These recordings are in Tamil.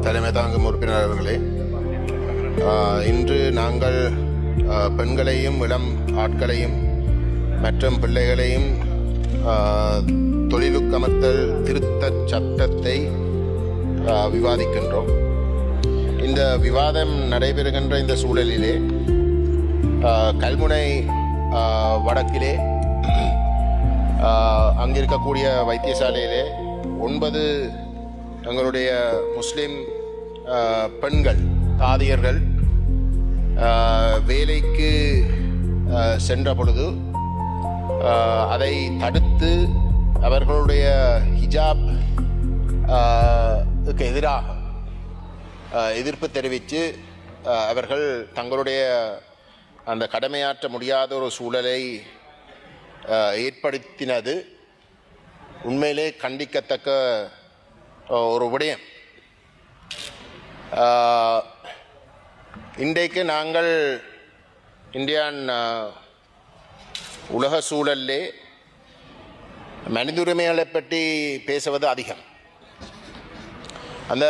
தலைமை தாங்கும் உறுப்பினர் அவர்களே, இன்று நாங்கள் பெண்களையும் இளம் ஆட்களையும் மற்றும் பிள்ளைகளையும் தொழிலுக்கமர்த்தல் திருத்தச் சட்டத்தை விவாதிக்கின்றோம். இந்த விவாதம் நடைபெறுகின்ற இந்த சூழலிலே கல்முனை வடக்கிலே அங்கிருக்கக்கூடிய வைத்தியசாலையிலே 9 எங்களுடைய முஸ்லிம் பெண்கள் தாதியர்கள் வேலைக்கு சென்ற பொழுது அதை தடுத்து அவர்களுடைய ஹிஜாப் எதிராக எதிர்ப்பு தெரிவித்து அவர்கள் தங்களுடைய அந்த கடமையாற்ற முடியாத ஒரு சூழலை ஏற்படுத்தினது உண்மையிலே கண்டிக்கத்தக்க ஒரு விடயம். இன்றைக்கு நாங்கள் இந்தியான் உலக சூழலிலே மனித உரிமைகளை பற்றி பேசுவது அதிகம். அந்த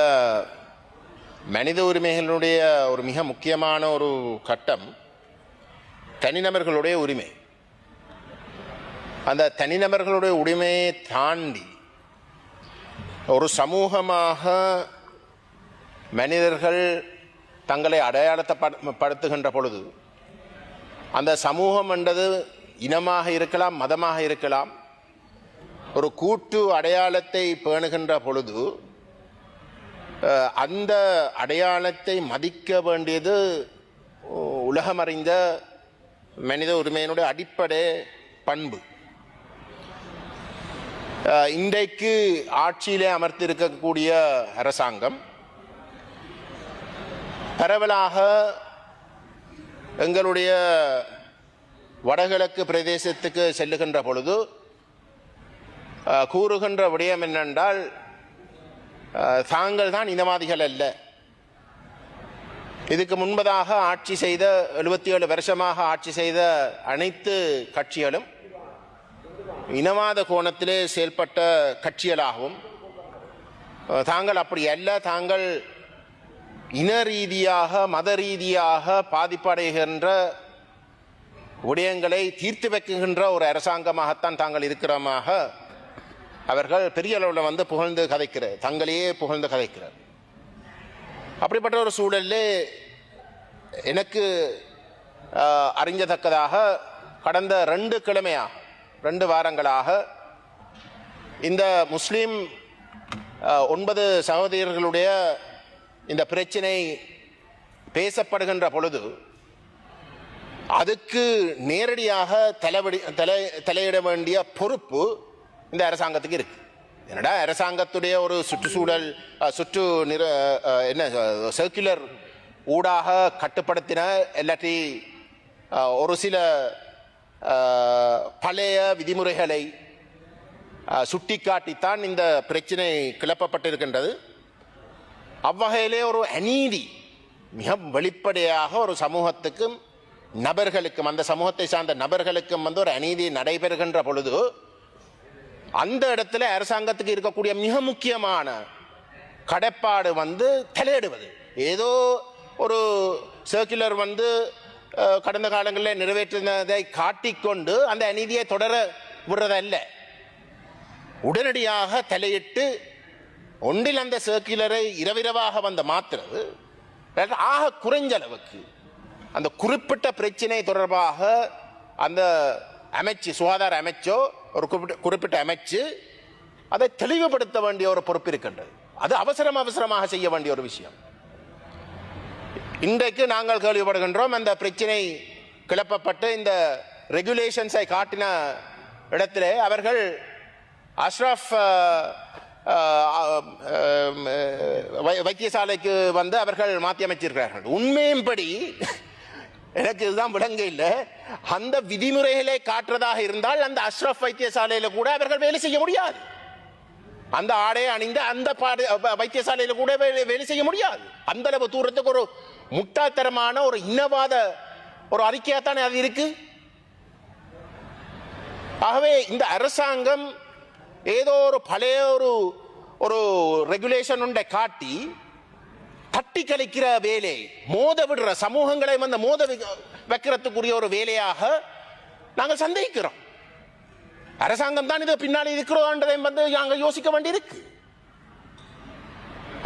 மனித உரிமைகளுடைய ஒரு மிக முக்கியமான ஒரு கட்டம் தனிநபர்களுடைய உரிமை. அந்த தனிநபர்களுடைய உரிமையை தாண்டி ஒரு சமூகமாக மனிதர்கள் தங்களை அடையாளப்படுத்துகின்ற பொழுது அந்த சமூகம் என்றது இனமாக இருக்கலாம், மதமாக இருக்கலாம், ஒரு கூட்டு அடையாளத்தை பேணுகின்ற பொழுது அந்த அடையாளத்தை மதிக்க வேண்டியது உலகமறிந்த மனித உரிமையினுடைய அடிப்படை பண்பு. இன்றைக்கு ஆட்சியிலே அமர்த்திருக்கக்கூடிய அரசாங்கம் பரவலாக எங்களுடைய வடகிழக்கு பிரதேசத்துக்கு செல்லுகின்ற பொழுது கூறுகின்ற விடயம் என்னென்றால், தாங்கள் தான் இனவாதிகள் அல்ல. இதுக்கு முன்பதாக ஆட்சி செய்த 77 வருஷமாக ஆட்சி செய்த அனைத்து கட்சிகளும் இனவாத கோணத்திலே செயல்பட்ட கட்சிகளாகவும், தாங்கள் அப்படி அல்ல, தாங்கள் இன ரீதியாக மத ரீதியாக பாதிப்படைகின்ற விடயங்களை தீர்த்து வைக்கின்ற ஒரு அரசாங்கமாகத்தான் தாங்கள் இருக்கிறமாக அவர்கள் பெரிய அளவில் புகழ்ந்து கதைக்கிறார், தங்களையே புகழ்ந்து கதைக்கிறார். அப்படிப்பட்ட ஒரு சூழலில் எனக்கு அறிஞ்சத்தக்கதாக கடந்த 2 வாரங்களாக இந்த முஸ்லீம் 9 சகோதரர்களுடைய இந்த பிரச்சனை பேசப்படுகின்ற பொழுது அதுக்கு நேரடியாக தலையிட வேண்டிய பொறுப்பு இந்த அரசாங்கத்துக்கு இருக்கு. என்னடா அரசாங்கத்துடைய ஒரு சுற்றுச்சூழல் சர்க்குலர் ஊடாக கட்டுப்படுத்தின இல்லாட்டி ஒரு சில பழைய விதிமுறைகளை சுட்டிக்காட்டித்தான் இந்த பிரச்சனை கிளப்பப்பட்டிருக்கின்றது. அவ்வகையிலே ஒரு அநீதி மிக வெளிப்படையாக ஒரு சமூகத்துக்கும் நபர்களுக்கும், அந்த சமூகத்தை சார்ந்த நபர்களுக்கும் ஒரு அநீதி நடைபெறுகின்ற பொழுது அந்த இடத்துல அரசாங்கத்துக்கு இருக்கக்கூடிய மிக முக்கியமான கடப்பாடு தலையிடுவது. ஏதோ ஒரு சர்க்குலர் கடந்த காலங்களில் நிறைவேற்றினதை காட்டிக்கொண்டு அந்த அநீதியை தொடர விடுறதல்ல, உடனடியாக தலையிட்டு ஒன்றில் அந்த சர்க்குலரை இரவிரவாக மாற்றுறது. ஆக குறைஞ்ச அளவுக்கு அந்த குறிப்பிட்ட பிரச்சனை தொடர்பாக அந்த அமைச்சு, சுகாதார அமைச்சோ ஒரு குறிப்பிட்ட அமைச்சு அதை தெளிவுபடுத்த வேண்டிய ஒரு பொறுப்பு இருக்கின்றது. அது அவசரமாக செய்ய வேண்டிய ஒரு விஷயம். இன்றைக்கு நாங்கள் கேள்விப்படுகின்றோம், அந்த பிரச்சனை கிளப்பப்பட்டு இந்த ரெகுலேஷன்ஸை காட்டின இடத்திலே அவர்கள் அஷ்ரஃப் வைத்தியசாலைக்கு அவர்கள் மாற்றி அமைச்சிருக்கிறார்கள். உண்மையின்படி எனக்கு இதுதான் விளங்க இல்லை. அந்த விதிமுறைகளை காட்டுறதாக இருந்தால் அந்த அஷ்ரஃப் வைத்தியசாலையில் கூட அவர்கள் வேலை செய்ய முடியாது. அந்த ஆடையை அணிந்த அந்த வைத்தியசாலையில கூட வேலை செய்ய முடியாது. அந்த அளவு தூரத்துக்கு ஒரு முட்டாள்தனமான ஒரு இனவாத ஒரு அறிக்கையாத்தானே அது இருக்கு. ஆகவே இந்த அரசாங்கம் ஏதோ ஒரு பழைய ஒரு ரெகுலேஷன் ஒன்றை காட்டி தட்டி கழிக்கிற வேலை, மோத விடுற சமூகங்களை வந்து மோத வைக்கிறதுக்குரிய ஒரு வேலையாக நாங்கள் சந்தேகிக்கிறோம். அரசாங்கம் தான் இது பின்னாடி இருக்கிறோன்றதை வந்து நாங்கள் யோசிக்க வேண்டியிருக்கு.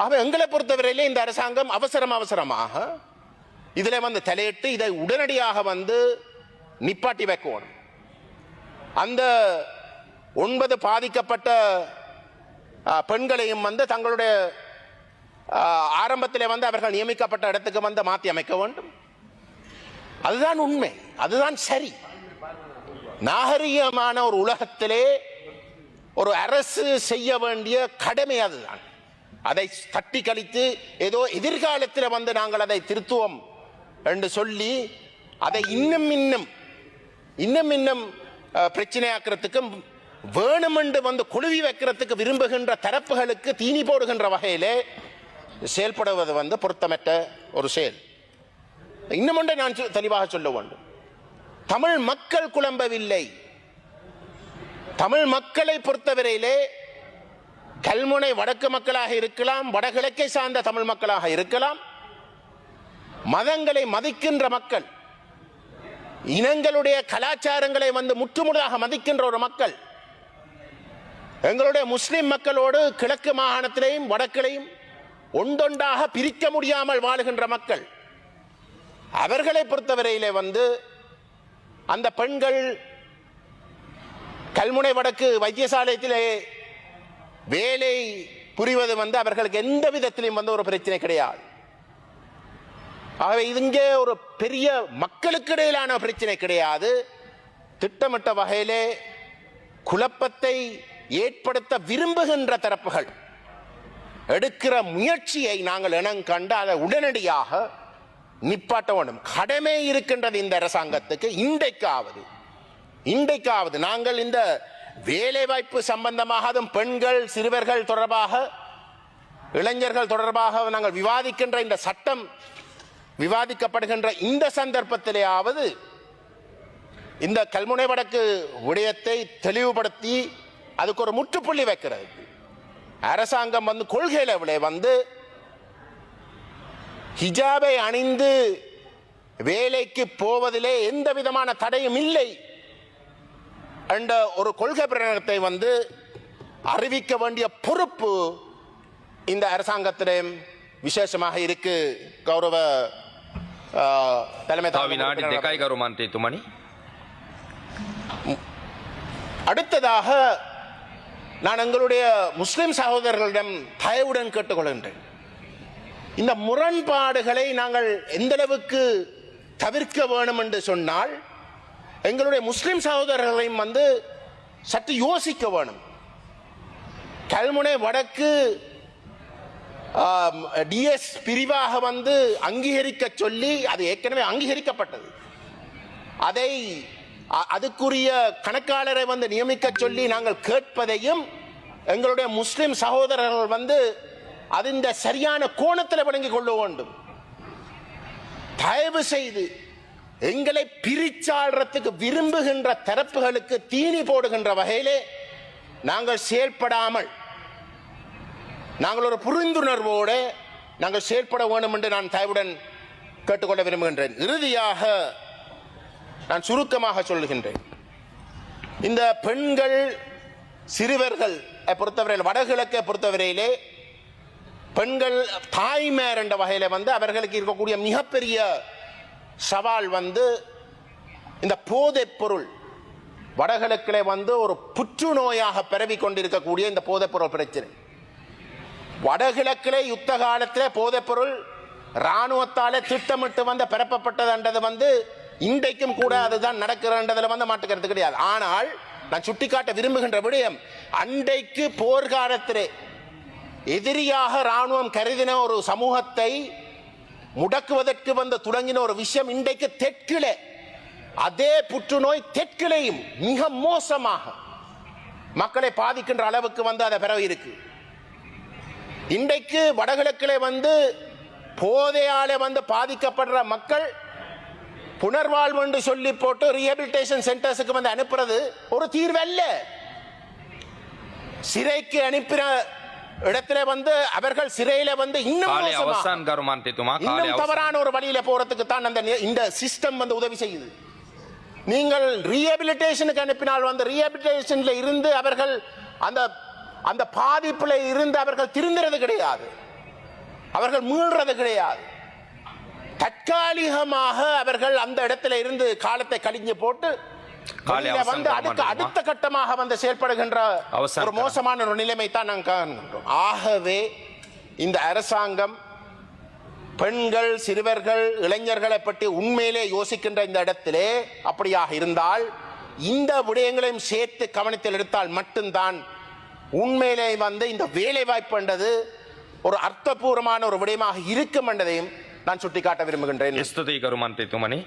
ஆக எங்களை பொறுத்தவரையிலே இந்த அரசாங்கம் அவசரமாக இதுல வந்து தலையிட்டு இதை உடனடியாக வந்து நிப்பாட்டி வைக்கணும். அந்த 9 பாதிக்கப்பட்ட பெண்களையும் வந்து தங்களுடைய ஆரம்பத்திலே வந்து அவர்கள் நியமிக்கப்பட்ட இடத்துக்கு வந்து மாற்றி அமைக்க வேண்டும். அதுதான் உண்மை, அதுதான் சரி. நாகரிகமான ஒரு உலகத்திலே ஒரு அரசு செய்ய வேண்டிய கடமை அதுதான். அதை தட்டி கழித்து ஏதோ எதிர்காலத்தில் வந்து நாங்கள் அதை திருத்துவோம் என்று சொல்லி அதை இன்னும் பிரச்சனையாக்குறதுக்கும் வேணுமென்று வந்து குழுவி வைக்கிறதுக்கு விரும்புகின்ற தரப்புகளுக்கு தீனி போடுகின்ற வகையிலே செயல்படுவது வந்து பொருத்தமற்ற ஒரு செயல். இன்னும் ஒன்றை நான் தெளிவாக சொல்ல வேண்டும். தமிழ் மக்கள் குழம்பவில்லை. தமிழ் மக்களை பொறுத்தவரையிலே கல்முனை வடக்கு மக்களாக இருக்கலாம், வடகிழக்கை சார்ந்த தமிழ் மக்களாக இருக்கலாம், மதங்களை மதிக்கின்ற மக்கள், இனங்களுடைய கலாச்சாரங்களை வந்து முற்றுமுழுதாக மதிக்கின்ற ஒரு மக்கள், எங்களுடைய முஸ்லிம் மக்களோடு கிழக்கு மாகாணத்திலையும் வடக்கிலையும் ஒன்றொன்றாக பிரிக்க முடியாமல் வாழுகின்ற மக்கள், அவர்களை பொறுத்தவரையிலே வந்து அந்த பெண்கள் கல்முனை வடக்கு வைத்தியசாலையிலே வேலை புரிவது வந்து அவர்களுக்கு எந்த விதத்திலும் வந்து ஒரு பிரச்சனை கிடையாது. ஆகவே இங்கே ஒரு பெரிய மக்களுக்கு இடையிலான பிரச்சனை கிடையாது. திட்டமிட்ட வகையிலே குழப்பத்தை ஏற்படுத்த விரும்புகின்ற தரப்புகள் எடுக்கிற முயற்சியை நாங்கள் இனங்கண்டு அதை உடனடியாக நிப்பாட்ட வேண்டும். கடமை இருக்கின்றது இந்த அரசாங்கத்துக்கு. இன்றைக்காவது நாங்கள் இந்த வேலை வாய்ப்பு சம்பந்தமாக, அதுவும் பெண்கள் சிறுவர்கள் தொடர்பாக, இளைஞர்கள் தொடர்பாக நாங்கள் விவாதிக்கின்ற இந்த சட்டம் விவாதிக்கப்படுகின்ற இந்த சந்தர்ப்பத்திலேயாவது இந்த கல்முனை வடக்கு விடயத்தை தெளிவுபடுத்தி அதுக்கு ஒரு முற்றுப்புள்ளி வைக்கிறது. அரசாங்கம் வந்து கொள்கையில வந்து ஹிஜாபை அணிந்து வேலைக்கு போவதிலே எந்த விதமான தடையும் இல்லை என்ற ஒரு கொள்கை பிரகடனத்தை வந்து அறிவிக்க வேண்டிய பொறுப்பு இந்த அரசாங்கத்திலே விசேஷமாக இருக்கு. கௌரவ தலைமை அடுத்ததாக நான் எங்களுடைய முஸ்லிம் சகோதரர்களிடம் தயவுடன் கேட்டுக்கொள்கின்றேன். இந்த முரண்பாடுகளை நாங்கள் எந்த அளவுக்கு தவிர்க்க வேண்டும் என்று சொன்னால் எங்களுடைய முஸ்லிம் சகோதரர்களையும் வந்து சற்று யோசிக்க வேணும். கல்முனை வடக்கு டிஎஸ் பிரிவாக வந்து அங்கீகரிக்க சொல்லி அது ஏற்கனவே அங்கீகரிக்கப்பட்டது. அதை அதுக்குரிய கணக்காளரை வந்து நியமிக்க சொல்லி நாங்கள் கேட்பதையும் எங்களுடைய முஸ்லிம் சகோதரர்கள் வந்து அது இந்த சரியான கோணத்தில் வழங்கிக் கொள்ள வேண்டும். தயவு செய்து எங்களை பிரிச்சாடுறதுக்கு விரும்புகின்ற தரப்புகளுக்கு தீனி போடுகின்ற வகையிலே நாங்கள் செயல்படாமல் நாங்கள் ஒரு புரிந்துணர்வோடு நாங்கள் செயல்பட வேண்டும் என்று நான் தயவுடன் கேட்டுக்கொள்ள விரும்புகின்றேன். இறுதியாக நான் சுருக்கமாக சொல்லுகின்றேன். இந்த பெண்கள் சிறுவர்கள் பொறுத்தவரையில் வடகிழக்கை பொறுத்தவரையிலே பெண்கள் தாய்மார் என்ற வகையில வந்து அவர்களுக்கு இருக்கக்கூடிய மிகப்பெரிய சவால் வந்து இந்த போதைப் பொருள் வடகிழக்கிலே வந்து ஒரு புற்றுநோயாக பரவி கொண்டிருக்கக்கூடிய இந்த போதைப் பொருள் பிரச்சனை. வடகிழக்கிலே யுத்த காலத்திலே போதைப் பொருள் இராணுவத்தாலே திட்டமிட்டு வந்து பரப்பப்பட்டதுன்றது வந்து இன்றைக்கும் கூட அதுதான் நடக்கிறதுல வந்து மாட்டுக்கிறது கிடையாது. ஆனால் நான் சுட்டிக்காட்ட விரும்புகின்ற விடயம், அன்றைக்கு போர்க்காலத்திலே எதிரியாக இராணுவம் கருதின ஒரு சமூகத்தை முடக்குவதற்கு வந்து தொடங்கின ஒரு விஷயம் இன்றைக்கு தெற்கிலே அதே புற்றுநோய் தெற்கிலேயும் மிக மோசமாக மக்களை பாதிக்கின்ற அளவுக்கு வந்து அதை பரவி இருக்கு. இன்றைக்கு வடகிழக்கிலே வந்து போதையாலே வந்து பாதிக்கப்படுற மக்கள் புனர்வாழ்வு என்று சொல்லி போட்டு ரீஹபிலிட்டேஷன் சென்டர்ஸுக்கு வந்து அனுப்புறது ஒரு தீர்வு அல்ல. சிறைக்கு அனுப்பின இடத்துல வந்து அவர்கள் சிறையில வந்து இன்னும் කාලය மோசமா, අවසන් ගරු මන්ත්‍රීතුමා කාලය இன்னும் අවසන්. தவறான ஒரு வழியில போறதுக்கு தான் இந்த சிஸ்டம் வந்து உதவி செய்யுது. நீங்கள் ரீஹபிலிட்டேஷனுக்கு அனுப்பினால் வந்து ரீஹபிலிட்டேஷன்ல இருந்து அவர்கள் அந்த அந்த பாதிப்புல இருந்து அவர்கள் திருந்துறது கிடையாது, அவர்கள் மீள்றது கிடையாது. தற்காலிகமாக அவர்கள் அந்த இடத்துல இருந்து காலத்தை கழிஞ்சு போட்டு காலை வெளியில வந்து அவசரம் அதுக்கு காரணமா? அடுத்த கட்டமாக வந்து செயல்படுகின்ற அவசரம் ஒரு மோசமான ஒரு நிலைமை தான் நாங்கள் காண்கின்றோம். ஆகவே இந்த அரசாங்கம் பெண்கள், சிறுவர்கள், இளைஞர்களை பற்றி உண்மையிலே யோசிக்கின்ற இந்த இடத்திலே அப்படியாக இருந்தால் இந்த விடயங்களையும் சேர்த்து கவனத்தில் எடுத்தால் மட்டும்தான் உண்மையிலே வந்து இந்த வேலை வாய்ப்பு என்றது ஒரு அர்த்தபூர்வமான ஒரு விடயமாக இருக்கும் என்பதையும் நான் சுட்டிக்காட்ட விரும்புகின்றேன். ස්තුතියි ගරු මන්ත්‍රීතුමනි.